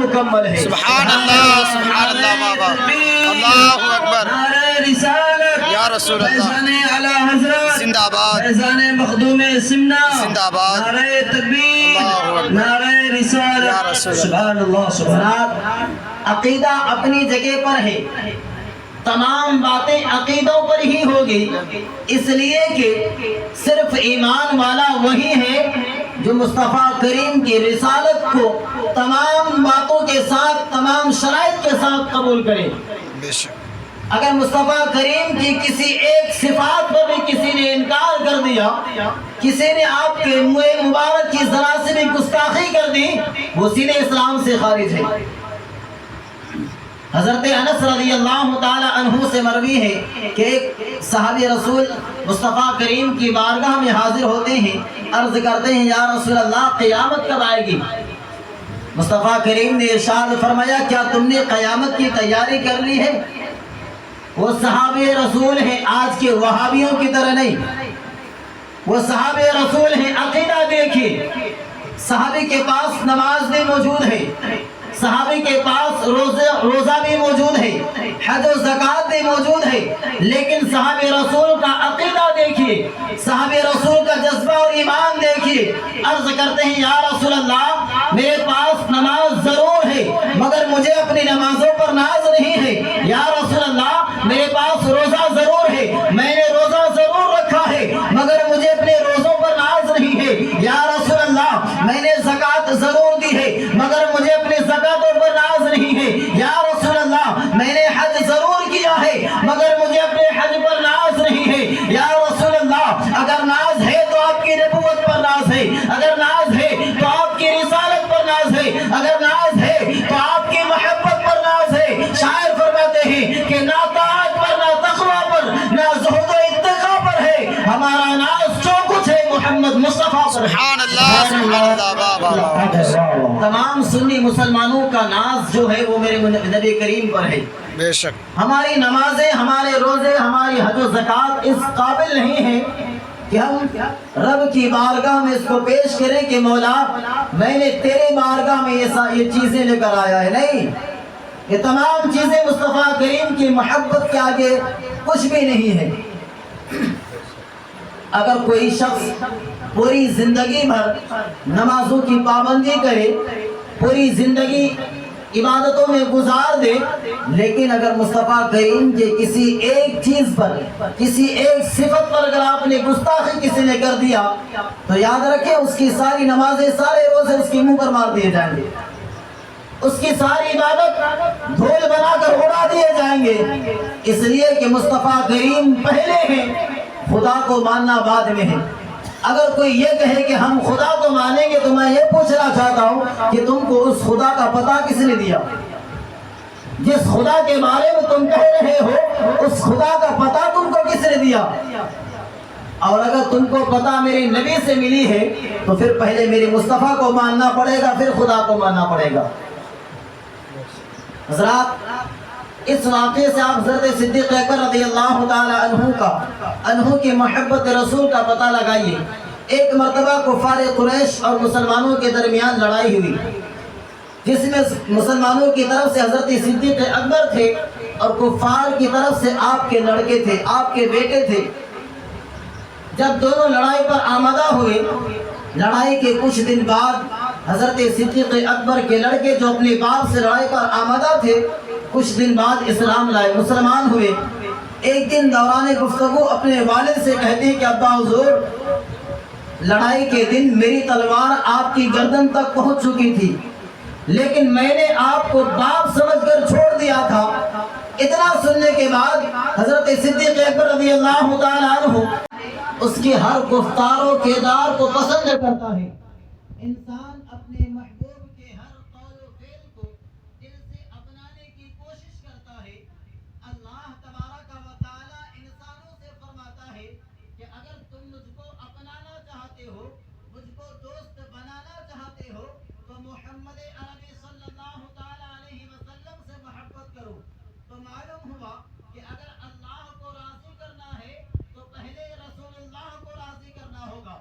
مکمل ہے۔ سبحان اللہ بابا، اللہ اکبر، نعرہ رسالت یا رسول اللہ، فیضان اعلی حضرت زندہ باد، فیضان مخدوم سمنا، زندہ باد، نعرہ تکبیر، اللہ اکبر، نعرہ یا رسالت، رسول اللہ۔ سبحان اللہ سبحان اللہ۔ عقیدہ اپنی جگہ پر ہے، تمام باتیں عقیدوں پر ہی ہوگی، اس لیے کہ صرف ایمان والا وہی ہے جو مصطفیٰ کریم کی رسالت کو تمام باتوں کے ساتھ، تمام شرائط کے ساتھ قبول کرے۔ بے شک، اگر مصطفیٰ کریم کی کسی ایک صفات پر بھی کسی نے انکار کر دیا، کسی نے آپ کے منہ مبارک کی ذرا سے بھی گستاخی کر دی، وہ سیدھے اسلام سے خارج ہے۔ حضرت انس رضی اللہ تعالی عنہ سے مروی ہے کہ ایک صحابی رسول مصطفیٰ کریم کی بارگاہ میں حاضر ہوتے ہیں، عرض کرتے ہیں یا رسول اللہ قیامت کب آئے گی؟ مصطفیٰ کریم نے ارشاد فرمایا کیا تم نے قیامت کی تیاری کر لی ہے؟ وہ صحابی رسول ہیں، آج کے وہابیوں کی طرح نہیں، وہ صحابی رسول ہیں۔ عقیدہ دیکھیے، صحابی کے پاس نماز بھی موجود ہے، صحابی کے پاس روزہ بھی موجود ہے، حج و زکوٰۃ بھی موجود ہے، لیکن صحابی رسول کا عقیدہ دیکھیے، صحابی رسول کا جذبہ اور ایمان دیکھیے۔ عرض کرتے ہیں یا رسول اللہ میرے پاس نماز ضرور ہے مگر مجھے اپنی نمازوں پر ناز نہیں ہے۔ یا رسول اللہ میرے پاس روزہ ضرور ہے، میں نے روزہ ضرور رکھا ہے مگر مجھے اپنے روزوں پر ناز نہیں ہے۔ یا رسول اللہ میں نے زکوٰۃ ضرور دی ہے مگر مجھے اپنے زکوٰۃوں پر ناز نہیں ہے۔ یا رسول اللہ میں نے حج ضرور کیا ہے مگر مجھے اپنے حج پر ناز نہیں ہے۔ یا رسول اللہ اگر ناز ہے تو آپ کی نبوت پر ناز ہے، اگر ناز ہے تو آپ کی رسالت پر ناز ہے، اگر ناز ہے تو آپ کی محبت پر ناز ہے۔ شاعر فرماتے ہیں کہ نہ طاعت پر، نہ تقویٰ پر، نہ زہد و اتقاء پر ہے، ہمارا ناز جو کچھ ہے محمد مصطفیٰ پر۔ سبحان اللہ بابا، تمام سنی مسلمانوں کا ناز جو ہے وہ میرے نبی کریم پر ہے۔ بے شک، ہماری نمازیں، ہمارے روزے، ہماری حج و زکوٰۃ اس قابل نہیں ہیں کہ ہم رب کی بارگاہ میں اس کو پیش کریں کہ مولا میں نے تیرے بارگاہ میں یہ چیزیں لے کر آیا ہے۔ نہیں، یہ تمام چیزیں مصطفیٰ کریم کی محبت کے آگے کچھ بھی نہیں ہے۔ اگر کوئی شخص پوری زندگی بھر نمازوں کی پابندی کرے، پوری زندگی عبادتوں میں گزار دے، لیکن اگر مصطفیٰ کریم کے کسی ایک چیز پر، کسی ایک صفت پر اگر آپ نے گستاخی کسی نے کر دیا تو یاد رکھیں اس کی ساری نمازیں، سارے روزے اس کے منہ پر مار دیے جائیں گے، اس کی ساری عبادت دھول بنا کر اڑا دیے جائیں گے، اس لیے کہ مصطفیٰ کریم پہلے ہیں، خدا کو ماننا بعد میں ہے۔ اگر کوئی یہ کہے کہ ہم خدا کو مانیں گے تو میں یہ پوچھنا چاہتا ہوں کہ تم کو اس خدا کا پتہ کس نے دیا؟ جس خدا کے بارے میں تم کہہ رہے ہو اس خدا کا پتہ تم کو کس نے دیا؟ اور اگر تم کو پتہ میرے نبی سے ملی ہے تو پھر پہلے میرے مصطفیٰ کو ماننا پڑے گا، پھر خدا کو ماننا پڑے گا۔ حضرات اس واقعے سے آپ حضرت صدیق اکبر رضی اللہ تعالی عنہ کی محبت رسول کا پتہ لگائیے۔ ایک مرتبہ کفار قریش اور مسلمانوں کے درمیان لڑائی ہوئی جس میں مسلمانوں کی طرف سے حضرت صدیق اکبر تھے اور کفار کی طرف سے آپ کے لڑکے تھے، آپ کے بیٹے تھے۔ جب دونوں لڑائی پر آمادہ ہوئے، لڑائی کے کچھ دن بعد حضرت صدیق اکبر کے لڑکے جو اپنے باپ سے لڑائی پر آمادہ تھے کچھ دن بعد اسلام لائے، مسلمان ہوئے۔ ایک دن دوران گفتگو اپنے والد سے کہتے ہیں کہ ابا حضور لڑائی کے دن میری تلوار آپ کی گردن تک پہنچ چکی تھی لیکن میں نے آپ کو باپ سمجھ کر چھوڑ دیا تھا۔ اتنا سننے کے بعد حضرت صدیق اکبر رضی اللہ تعالیٰ عنہ اس کی ہر گفتار و کردار کو پسند کرتا ہے۔ انسان اپنے محبوب کے ہر قول و فعل کو دل سے اپنانے کی کوشش کرتا ہے۔ اللہ تبارک و تعالی انسانوں سے فرماتا ہے کہ اگر تم مجھ کو اپنانا چاہتے ہو، مجھ کو دوست بنانا چاہتے ہو تو محمد عربی صلی اللہ تعالی علیہ وسلم سے محبت کرو۔ تو معلوم ہوا کہ اگر اللہ کو راضی کرنا ہے تو پہلے رسول اللہ کو راضی کرنا ہوگا۔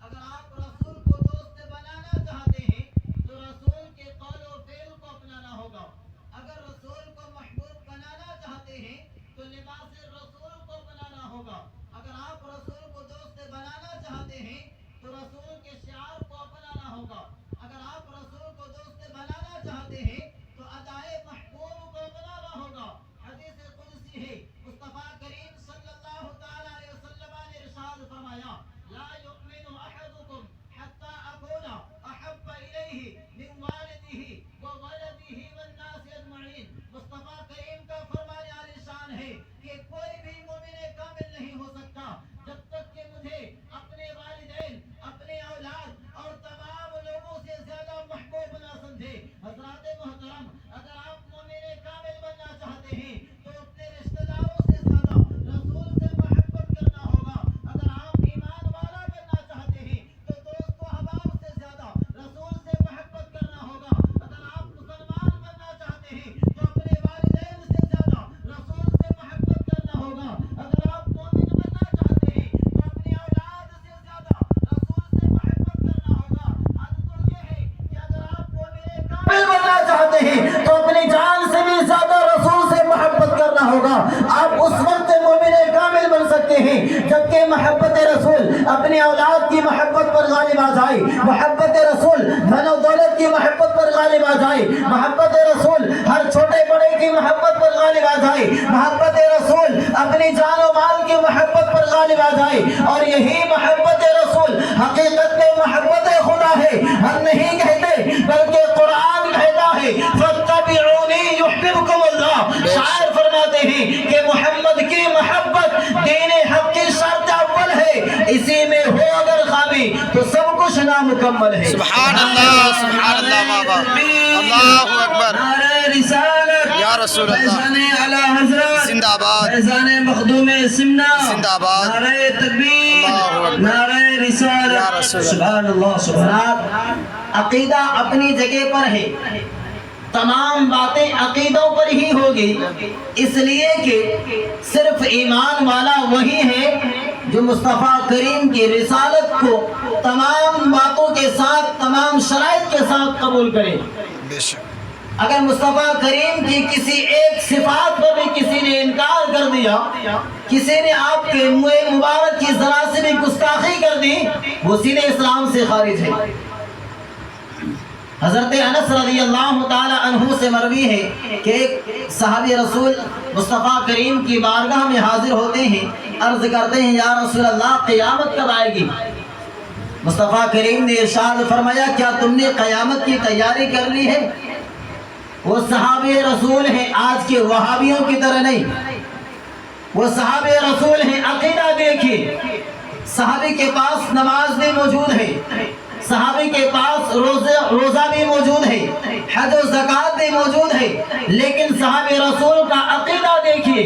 اگر آپ رسول کو دوست بنانا چاہتے لباس رسول کو بنانا ہوگا. اگر آپ رسول کو دوست بنانا چاہتے ہیں تو رسول کے شعار کو اپنانا ہوگا. اگر آپ رسول کو دوست بنانا چاہتے ہیں تو ادائے محبوب کو اپنانا ہوگا. حدیث قدسی ہے، مصطفیٰ کریم صلی اللہ تعالی علیہ وسلم نے ارشاد فرمایا: لا یؤمن احدکم حتی اکون احب الیہ من والدہ وولدہ والناس اجمعین. مصطفیٰ کریم کا فرمان عالیشان ہے کہ کوئی بھی مومن کامل نہیں ہو سکتا جب تک کہ مجھے اپنے والدین، اپنے اولاد اور تمام لوگوں سے زیادہ محبوب نہ سمجھے. حضرات محترم، اگر آپ مومن کامل بننا چاہتے ہیں تو اپنے رشتہ داروں سے زیادہ رسول سے محبت کرنا ہوگا. اگر آپ ایمان والا بننا چاہتے ہیں تو دوست و احباب سے زیادہ رسول سے محبت کرنا ہوگا. اگر آپ مسلمان بننا چاہتے ہیں تو اپنے والدین سے زیادہ رسول سے محبت کرنا ہوگا. اگر آپ مومن بننا چاہتے ہیں تو اپنی اولاد سے زیادہ رسول سے محبت کرنا ہوگا. آج تو یہ ہے کہ اگر آپ مومن کامل بننا چاہتے ہیں تو اپنی جان سے بھی زیادہ رسول سے محبت کرنا ہوگا. آپ اس وقت مومن کامل بن سکتے ہیں جبکہ محبت رسول اپنی اولاد کی محبت پر غالب آ جائے، محبت رسول دھن و دولت کی محبت پر غالب آ جائے، محبت رسول ہر چھوٹے بڑے کی محبت پر غالب آ جائے، محبت رسول اپنی جان و مال کی محبت پر غالب آ جائے. اور یہی محبت رسول حقیقت میں محبت خدا ہے. ہم نہیں کہتے بلکہ قرآن کہتا ہے فاتبعونی یحببکم اللہ. شاعر فرماتے ہیں کہ محمد کی محبت دین حق کی شرط اول ہے، اسی میں ہو اگر خامی تو سب کچھ نامکمل ہے. سبحان اللہ بابا. اللہ اکبر. نعرہ رسالت یا رسول اللہ. فیضان اعلی حضرت زندہ آباد. فیضان مخدوم سمنا زندہ آباد. نعرہ تکبیر، اللہ اکبر. نعرہ یا رسالت. رسول اللہ. سبحان اللہ سبحان اللہ. حضرات، عقیدہ اپنی جگہ پر ہے، تمام باتیں عقیدوں پر ہی ہوگی، اس لیے کہ صرف ایمان والا وہی ہے جو مصطفیٰ کریم کی رسالت کو تمام باتوں کے ساتھ، تمام شرائط کے ساتھ قبول کرے. بے شک. اگر مصطفیٰ کریم کی کسی ایک صفات پر بھی کسی نے انکار کر دیا، کسی نے آپ کے منہ مبارک کی ذرا سے بھی گستاخی کر دی، وہ سینے اسلام سے خارج ہے. حضرت انس رضی اللہ تعالی عنہ سے مروی ہے کہ ایک صحابی رسول مصطفیٰ کریم کی بارگاہ میں حاضر ہوتے ہیں، عرض کرتے ہیں یا رسول اللہ قیامت کب آئے گی؟ مصطفیٰ کریم نے ارشاد فرمایا کیا تم نے قیامت کی تیاری کر لی ہے؟ وہ صحابی رسول ہیں، آج کے وہابیوں کی طرح نہیں، وہ صحابی رسول ہیں. عقیدہ دیکھیے، صحابی کے پاس نماز بھی موجود ہے، صحابی کے پاس روزہ بھی موجود ہے، حج و زکوٰۃ بھی موجود ہے، لیکن صحابی رسول کا عقیدہ دیکھیے،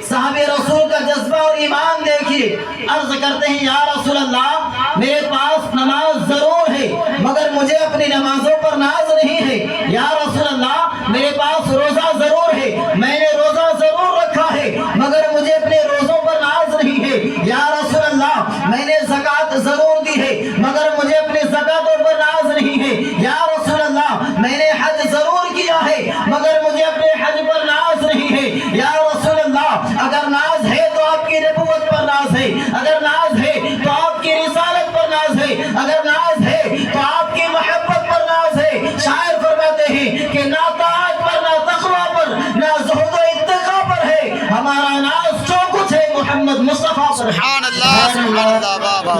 صحابی رسول کا جذبہ اور ایمان دیکھیے. عرض کرتے ہیں یا رسول اللہ میرے پاس نماز ضرور ہے مگر مجھے اپنی نمازوں پر ناز نہیں ہے. یا رسول اللہ میرے پاس روزہ ضرور ہے، میں نے روزہ ضرور رکھا ہے مگر مجھے اپنے روزوں پر ناز نہیں ہے. یا رسول اللہ میں نے زکوٰۃ ضرور دی ہے مگر مجھے اپنے زکوٰۃوں پر ناز نہیں ہے. یا رسول اللہ میں نے حج ضرور کیا ہے مگر مجھے اپنے حج پر ناز نہیں ہے. یا رسول اللہ اگر ناز ہے تو آپ کی نبوت پر ناز ہے، اگر ناز ہے تو آپ کی رسالت پر ناز ہے، اگر ناز ہے تو آپ کی محبت پر ناز ہے. شاعر فرماتے ہیں کہ نہ طاعت پر، نہ تقویٰ پر، نہ زہد و اتقاء پر ہے، ہمارا ناز جو کچھ ہے محمد مصطفیٰ پر. سبحان اللہ بابا.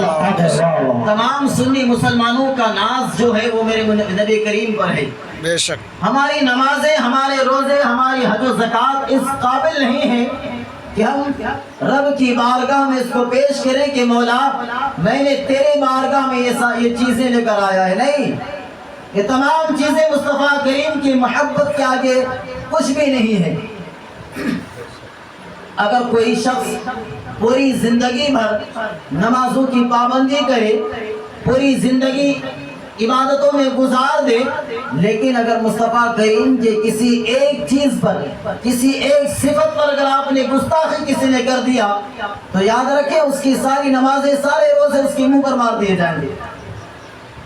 تمام سنی مسلمانوں کا ناز جو ہے وہ میرے نبی کریم پر ہے. بے شک. ہماری نمازیں، ہمارے روزے، ہماری حج و زکوٰۃ اس قابل نہیں ہیں کہ ہم رب کی بارگاہ میں اس کو پیش کریں کہ مولا میں نے تیرے بارگاہ میں یہ چیزیں لے کر آیا ہے. نہیں، یہ تمام چیزیں مصطفیٰ کریم کی محبت کے آگے کچھ بھی نہیں ہے. اگر کوئی شخص پوری زندگی بھر نمازوں کی پابندی کرے، پوری زندگی عبادتوں میں گزار دے، لیکن اگر مصطفیٰ کریم کے کسی ایک چیز پر، کسی ایک صفت پر اگر آپ نے گستاخی کسی نے کر دیا تو یاد رکھیں اس کی ساری نمازیں، سارے روزے اس کے منہ پر مار دیے جائیں گے،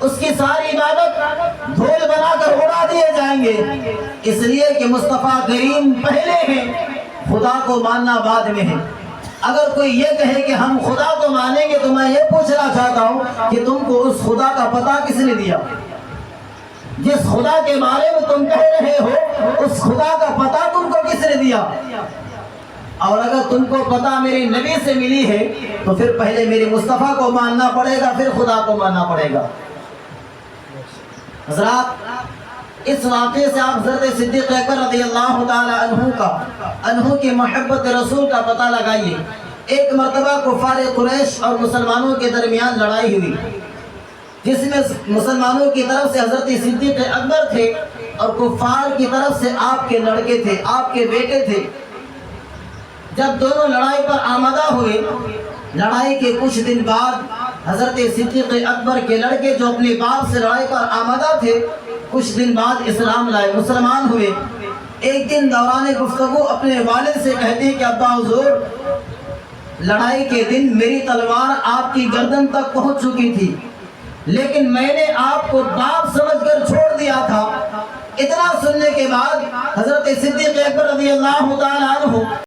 اس کی ساری عبادت دھول بنا کر اڑا دیے جائیں گے. اس لیے کہ مصطفیٰ کریم پہلے ہیں خدا کو ماننا بعد میں ہے۔ اگر کوئی یہ کہے کہ ہم خدا کو مانیں گے تو میں یہ پوچھنا چاہتا ہوں کہ تم کو اس خدا کا پتہ کس نے دیا؟ جس خدا کے بارے میں تم کہہ رہے ہو اس خدا کا پتہ تم کو کس نے دیا؟ اور اگر تم کو پتہ میرے نبی سے ملی ہے تو پھر پہلے میرے مصطفیٰ کو ماننا پڑے گا، پھر خدا کو ماننا پڑے گا۔ حضرات، اس واقعے سے آپ حضرت صدیق اکبر رضی اللہ تعالی عنہ کی محبت رسول کا پتہ لگائیے۔ ایک مرتبہ کفار قریش اور مسلمانوں کے درمیان لڑائی ہوئی، جس میں مسلمانوں کی طرف سے حضرت صدیق اکبر تھے اور کفار کی طرف سے آپ کے لڑکے تھے، آپ کے بیٹے تھے۔ جب دونوں لڑائی پر آمادہ ہوئے، لڑائی کے کچھ دن بعد حضرت صدیق اکبر کے لڑکے جو اپنے باپ سے لڑائی پر آمادہ تھے، کچھ دن بعد اسلام لائے، مسلمان ہوئے۔ ایک دن دوران گفتگو اپنے والد سے کہتے ہیں کہ ابا حضور، لڑائی کے دن میری تلوار آپ کی گردن تک پہنچ چکی تھی، لیکن میں نے آپ کو باپ سمجھ کر چھوڑ دیا تھا۔ اتنا سننے کے بعد حضرت صدیق اکبر رضی اللہ تعالیٰ عنہ